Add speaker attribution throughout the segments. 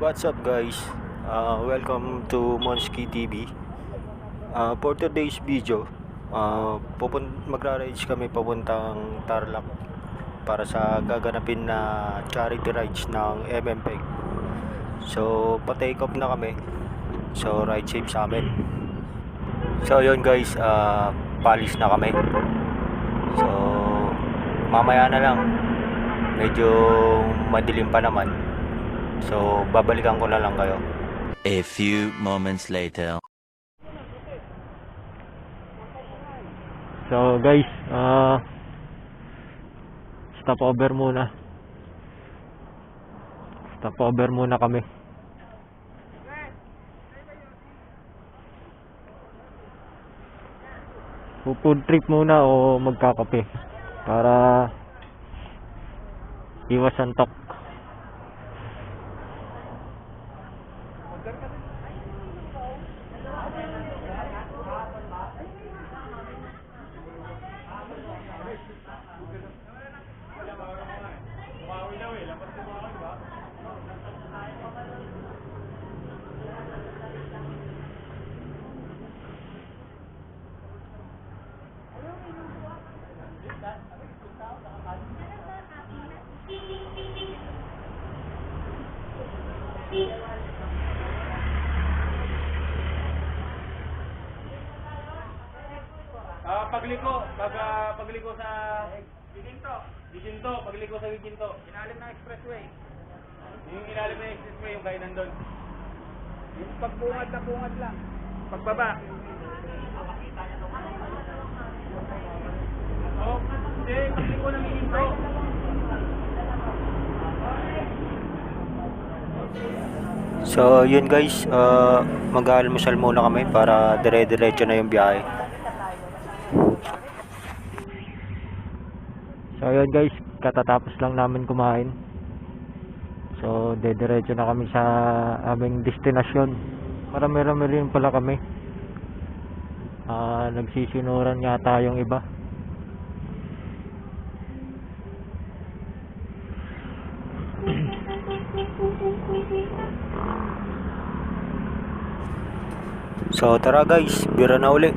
Speaker 1: What's up guys? Welcome to Monski TV. For today's video, magra-rides kami papuntang Tarlac para sa gaganapin na charity rides ng MMPEG. So, pa-take off na kami. So, ride safe sa amin. So, yun guys, palis na kami. So, mamaya na lang. Medyo madilim pa naman. So, babalikan ko na lang kayo.
Speaker 2: A few moments later.
Speaker 1: So, guys, stopover muna. Stopover muna kami. Food trip muna o magkakape para iwas antok.
Speaker 3: Pagliko sa Giginto, pagliko sa Giginto. Ilalim ng expressway. Yung ilalim ng expressway, yung kainan doon. Yung pagbungad na bungad lang. Pagbaba. Oh, hindi, pagliko ng Giginto.
Speaker 1: So, yun guys, mag-aalmusal muna kami para dire-diretso na yung biyahe. So, yun guys, katatapos lang namin kumain. So, dediretso na kami sa aming destinasyon. Marami-rami rin pala kami. Nagsisinuran yata yung iba. So, tara guys, bira na uli.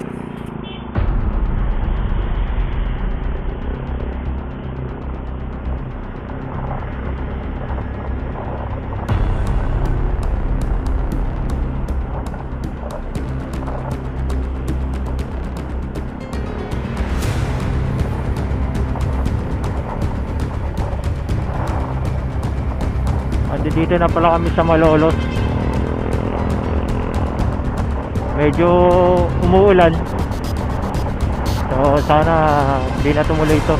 Speaker 1: Dito na pala kami sa Malolos. Medyo umuulan. So sana hindi na tumuloy ito.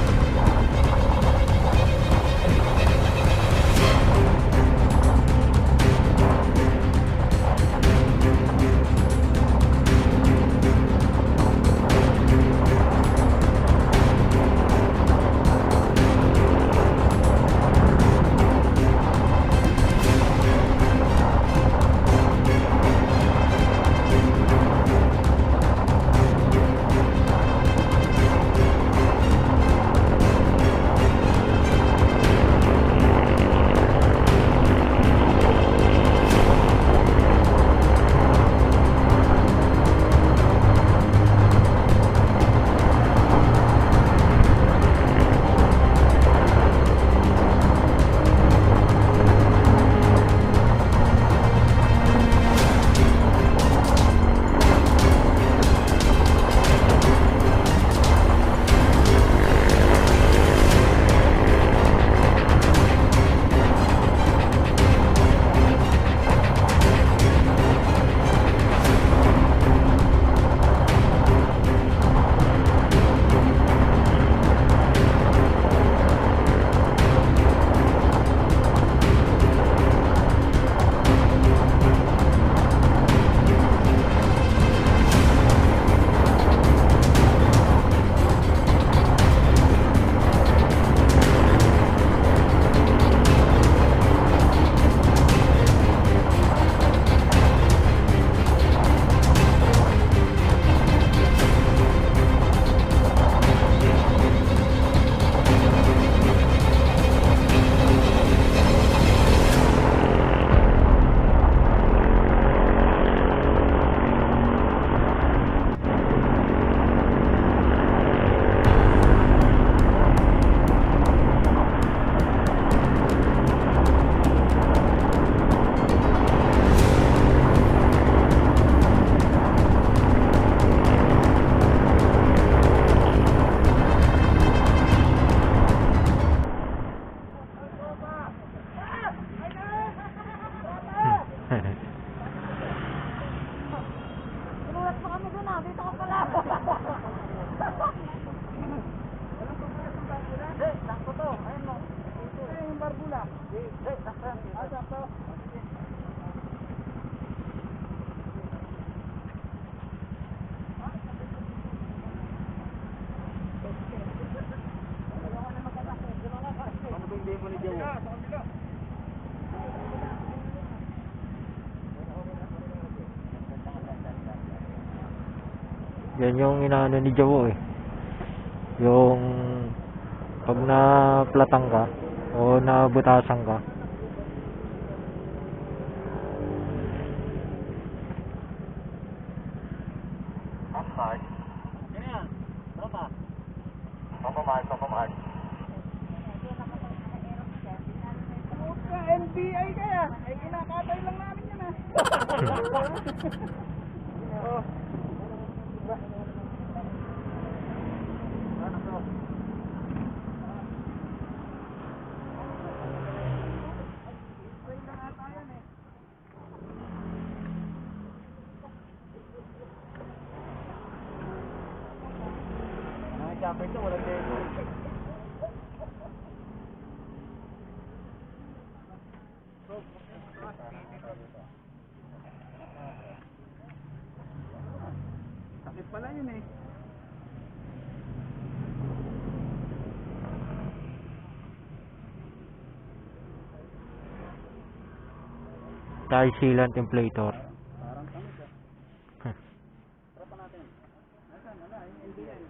Speaker 1: Yan yung inaano ni Jawo eh. Yung pag naplatang ka o nabutasan ka.
Speaker 3: NBI kaya? Ay kinakatay lang namin yan ah. Oo. Jacket to, walang demo. Sakit pala yun eh.
Speaker 1: Tie sealant inflator.
Speaker 3: Parang kami ka. Tropa natin. Nasaan? Wala, yung NBI.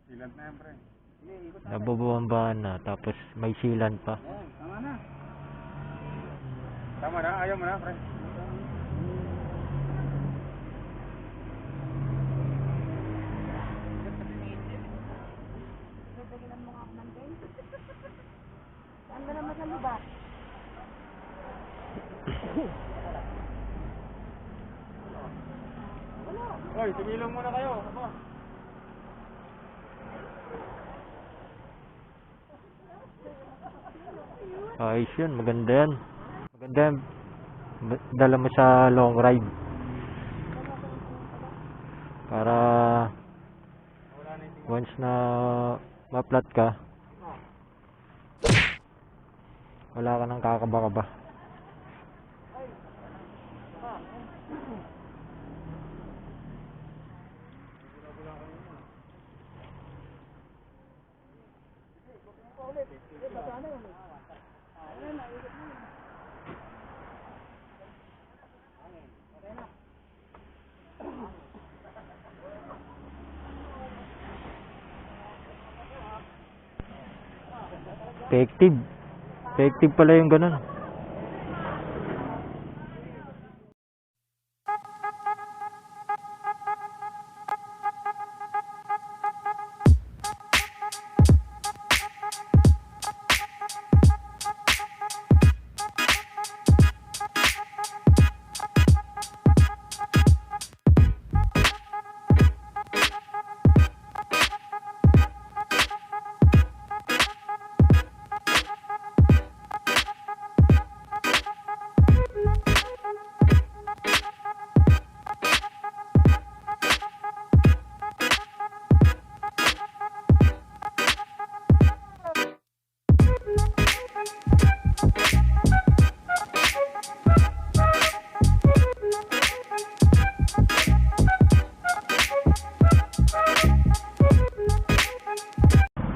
Speaker 3: Silant na yan, pre. Hindi, ikot natin.
Speaker 1: Nabubuhambahan na tapos may sealant pa.
Speaker 3: Oh, tama na. Tama na, ayaw mo na, pre.
Speaker 4: Saan ba naman sa lubat?
Speaker 3: Hoy, tigilong muna kayo. Aba.
Speaker 1: Ayos yun, maganda yan. Maganda yan. Dala mo sa long ride. Para once na maplat ka, wala ka nang kakaba-kaba. Effective. Effective pala yung ganun.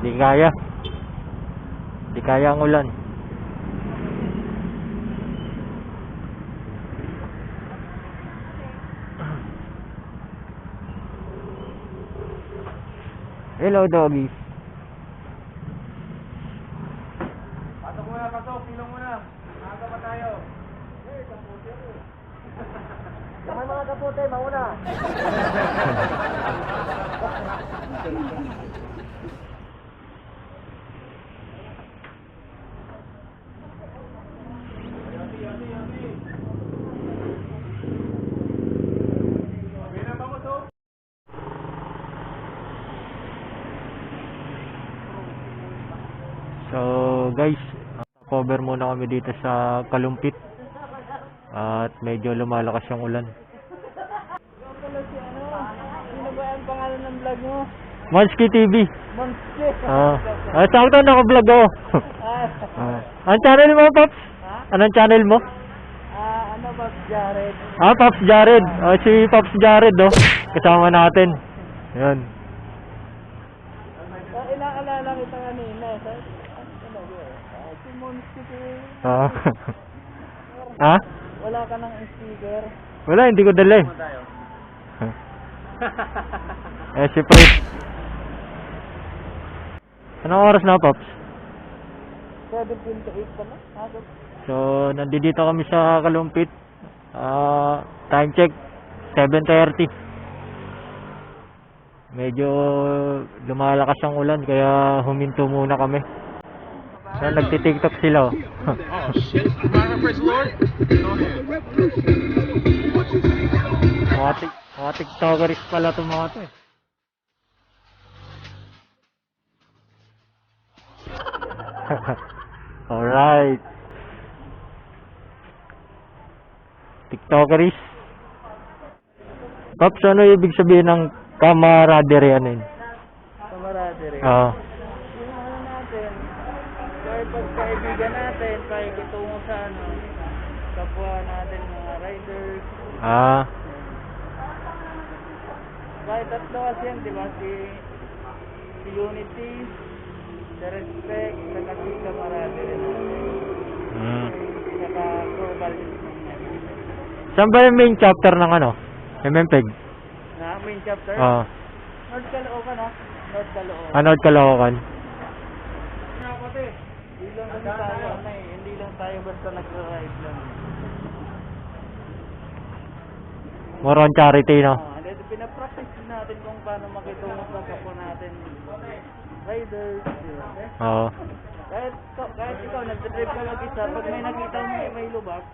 Speaker 1: Di kaya. Di kaya ang ulan. Hello, doggy.
Speaker 3: Pasok muna, pasok. Silong muna. Maaga pa tayo.
Speaker 4: May mga kapote, mauna.
Speaker 1: So guys, cover muna kami dito sa Kalumpit. At medyo lumalakas yung ulan.
Speaker 4: Sino ba ang pangalan ng vlog mo?
Speaker 1: Monski TV.
Speaker 4: Monski.
Speaker 1: Sakto naka-vlog ako. Anong channel mo, Pops? Anong channel mo?
Speaker 4: Ano ba, Jared?
Speaker 1: Pops Jared. Si Pops Jared, oh. Kasama natin. Yan.
Speaker 4: Inaalala kita kanina. Si Monski.
Speaker 1: Ha?
Speaker 4: Wala ka ng sticker.
Speaker 1: Wala, hindi ko dala eh.
Speaker 3: tayo.
Speaker 1: Eh, si Fred. Anong oras na, Pops?
Speaker 4: 7:28 pa na.
Speaker 1: So, nandito kami sa Kalumpit. Time check, 7:30. Medyo lumalakas ang ulan, kaya huminto muna kami. So, nagtitiktok sila. Oh.
Speaker 3: Oh, shit. Praise the Lord. Go ahead.
Speaker 1: Mga tiktokeris pala itong mga to eh. Alright. TikTokeris. Pops, ano ibig sabihin ng camaraderie ano yun?
Speaker 4: Camaraderie.
Speaker 1: Oo.
Speaker 4: Yung ano natin, kahit pagkaibigan natin, pakikitungo sa ano, kapwa natin mga riders.
Speaker 1: Ah,
Speaker 4: Kahit tatlo kasi yan, di ba? Si Unity, si Respect, saka si Camaraderie natin.
Speaker 1: mm.
Speaker 4: Saka core values natin.
Speaker 1: Saan ba yung main chapter ng ano? MMPEG?
Speaker 4: Na main chapter?
Speaker 1: Oo.
Speaker 4: North Caloocan ha? North Caloocan.
Speaker 1: Anood Caloocan?
Speaker 4: Hindi lang kasi tayo, ano eh, hindi lang tayo basta nag-ride lang.
Speaker 1: More on charity, no?
Speaker 4: Then pinapractice din natin kung paano makitungo sa kapwa natin riders.
Speaker 1: Oo.
Speaker 4: Kahit ikaw nagdadrive ka mag-isa, pag may nakita mo may lubak,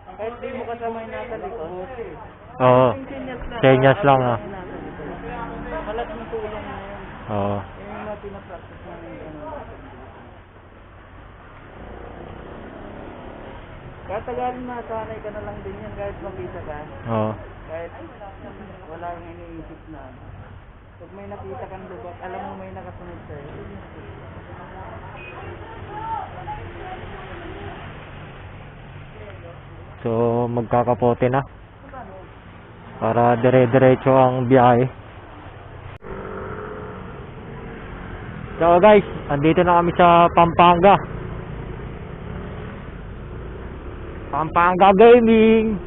Speaker 4: kahit di mo kasama yung nasa likod,
Speaker 1: Oo.
Speaker 4: yung
Speaker 1: Senyas lang, ah.
Speaker 4: yung nasa likod. Malaking tulong na yun.
Speaker 1: Oo.
Speaker 4: Yung mga pinapractice namin. Katagalan na, sanay ka na lang din yan kahit makita ka.
Speaker 1: Oo.
Speaker 4: Kahit wala kang iniisip na. Pag may nakita kang lubak, alam mo may nakasunod sa'yo.
Speaker 1: So, magkakapote na. Para dire-diretso ang biyahe. So guys, andito na kami sa Pampanga. Pampanga Gaming.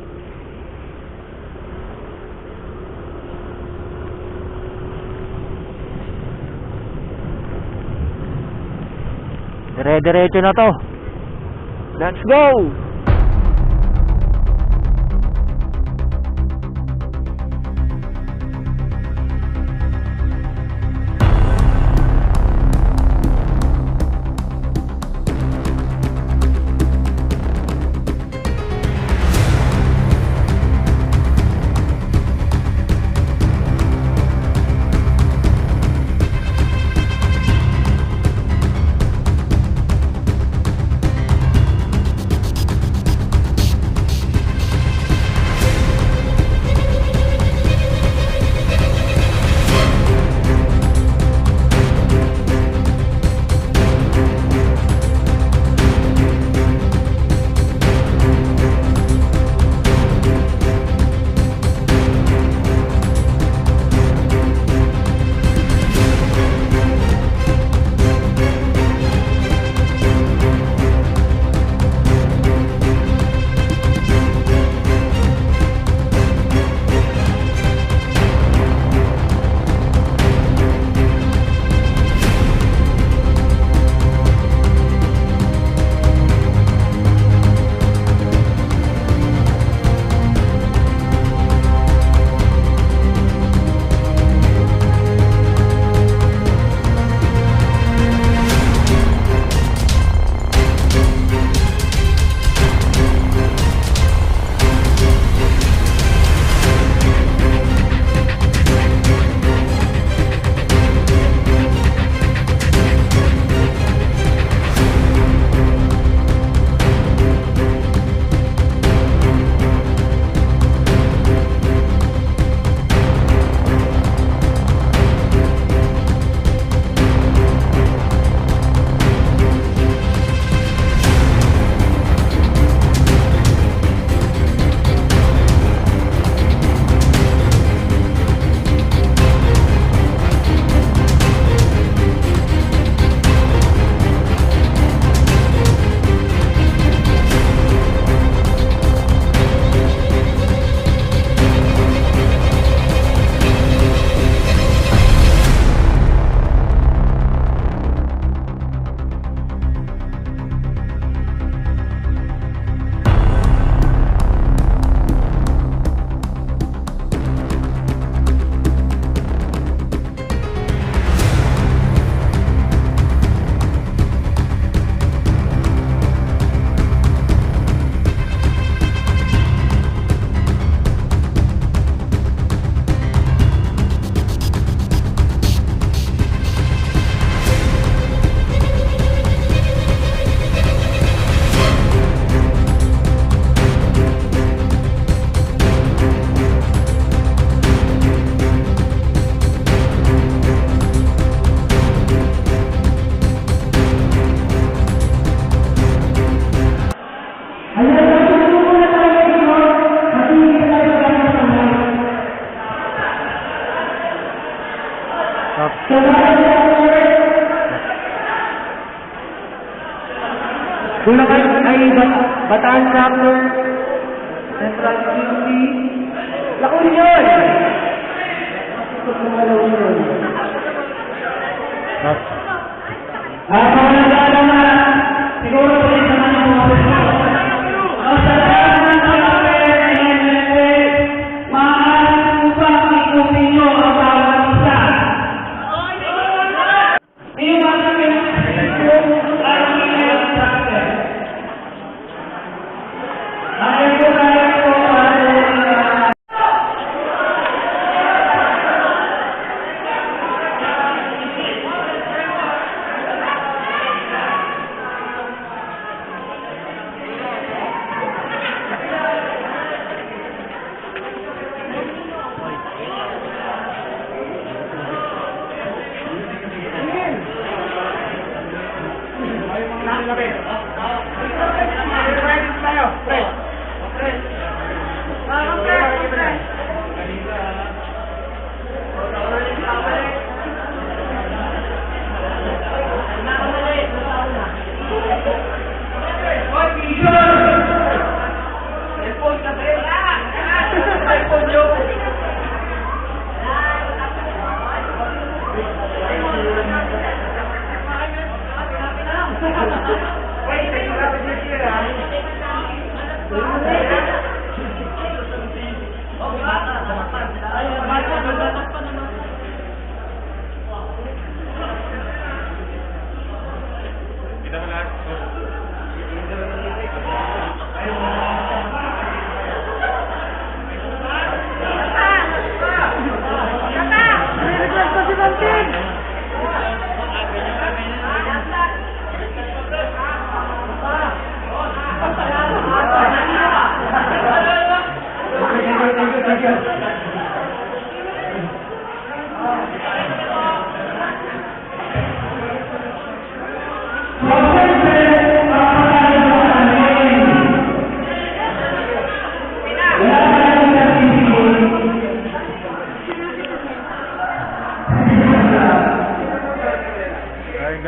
Speaker 1: Dire-diretso na to. Let's go!
Speaker 3: Bulacan ay Bataan Chapter, Central City, La Union! Mga nagala na, siguro po sa mga ang salamat ng maaari mo ba ikutin nyo ang bawat isa? Hindi ba namin ang inyong sa akin? Ayaw ko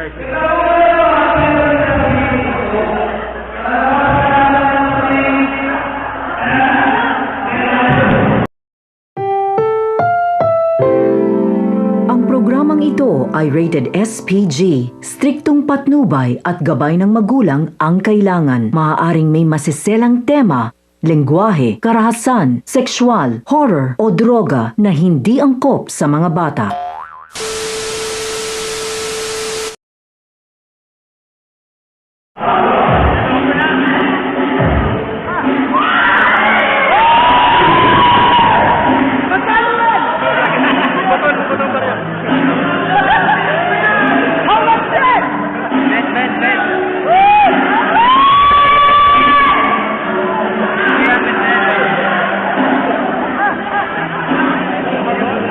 Speaker 5: Ang programang ito ay rated SPG. Striktong patnubay at gabay ng magulang ang kailangan. Maaaring may masiselang tema, lengguwahe, karahasan, sexual, horror o droga na hindi angkop sa mga bata.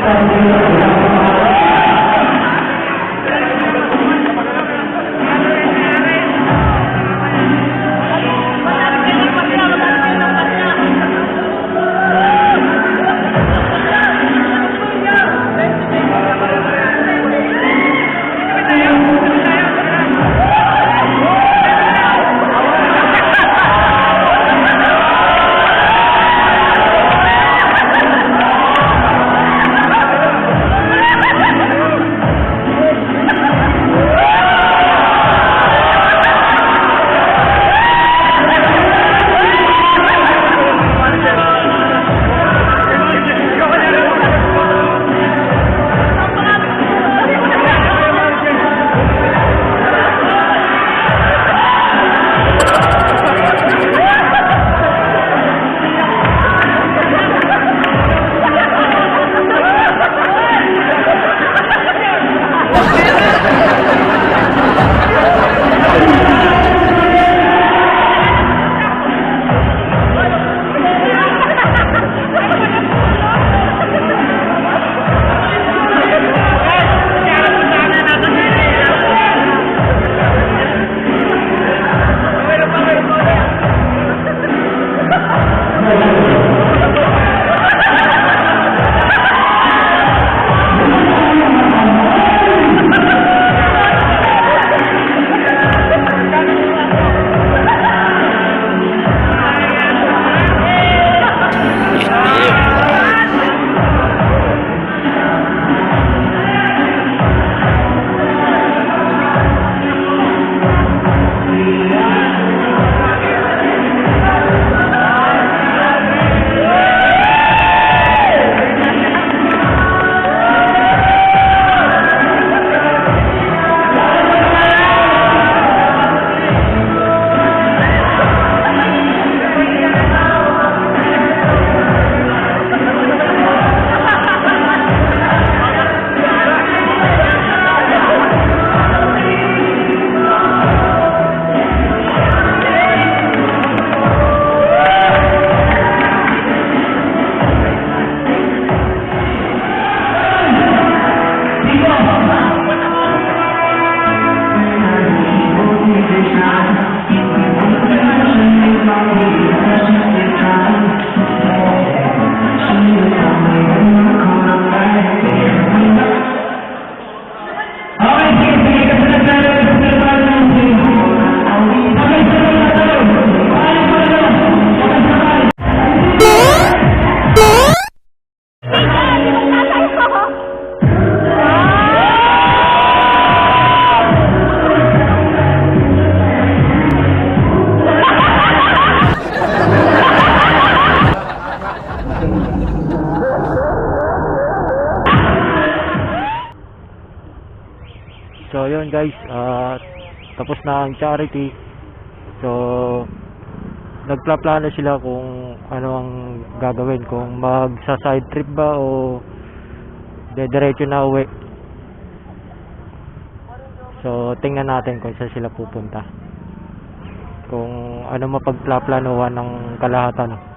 Speaker 3: Thank you.
Speaker 1: guys, tapos na ang charity. So nagplaplano sila kung ano ang gagawin, kung magsa side trip ba o diretso na uwi. So tingnan natin kung saan sila pupunta, kung ano mapagplaplanuhan ng kalahatan.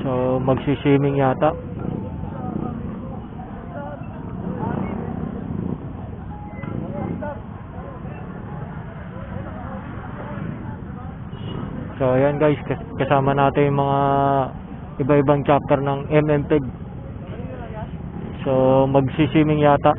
Speaker 1: So magsiswimming yata. So ayan guys, kasama natin yung mga iba-ibang chapter ng MMPEG. So magsiswimming yata.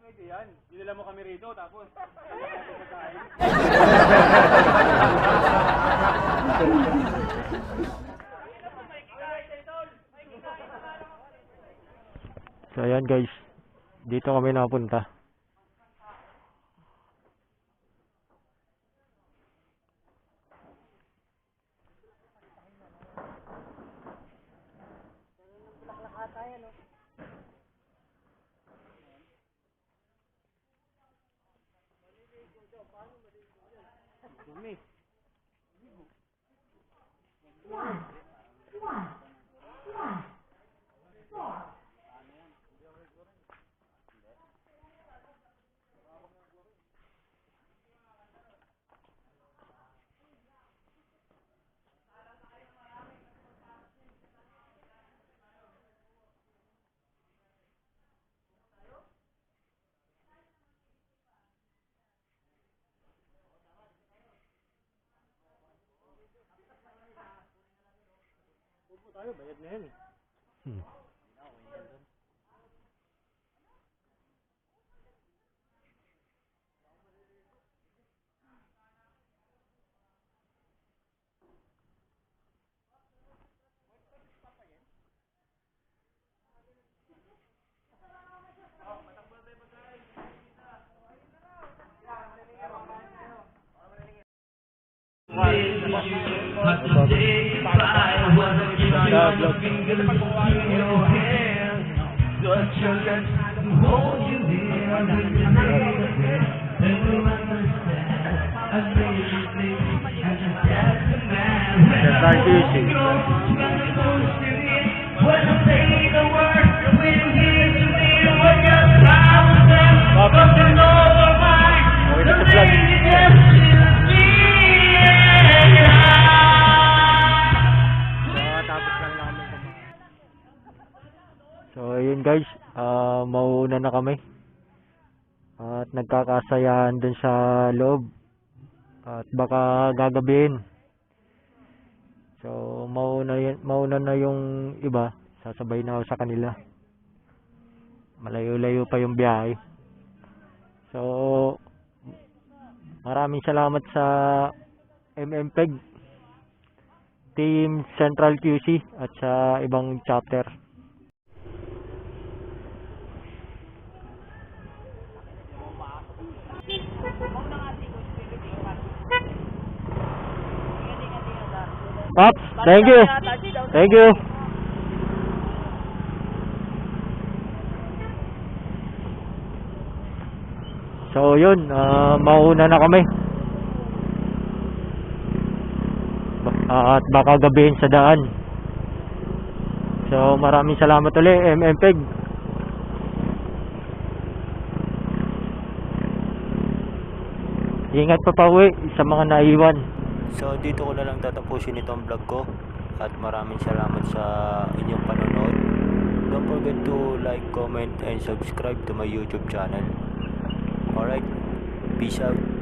Speaker 3: Pwede yan. Dinala mo kami rito, tapos...
Speaker 1: So ayan guys, dito kami napunta. Tayo, bayad na yan. So ayun guys, mauuna na kami at nagkakasayahan dun sa loob at baka gagabihin. So mauna na yung iba, sasabay na ako sa kanila. Malayo-layo pa yung biyahe. So maraming salamat sa MMPEG, Team Central QC at sa ibang chapter. Pops, thank you. Thank you. So yun, mauna na kami. At baka gabihin sa daan. So maraming salamat ulit, MMPEG. Ingat pa pauwi sa mga naiwan. So dito ko na lang tatapusin itong vlog ko. At maraming salamat sa inyong panonood. Don't forget to like, comment, and subscribe to my YouTube channel. Alright, peace out.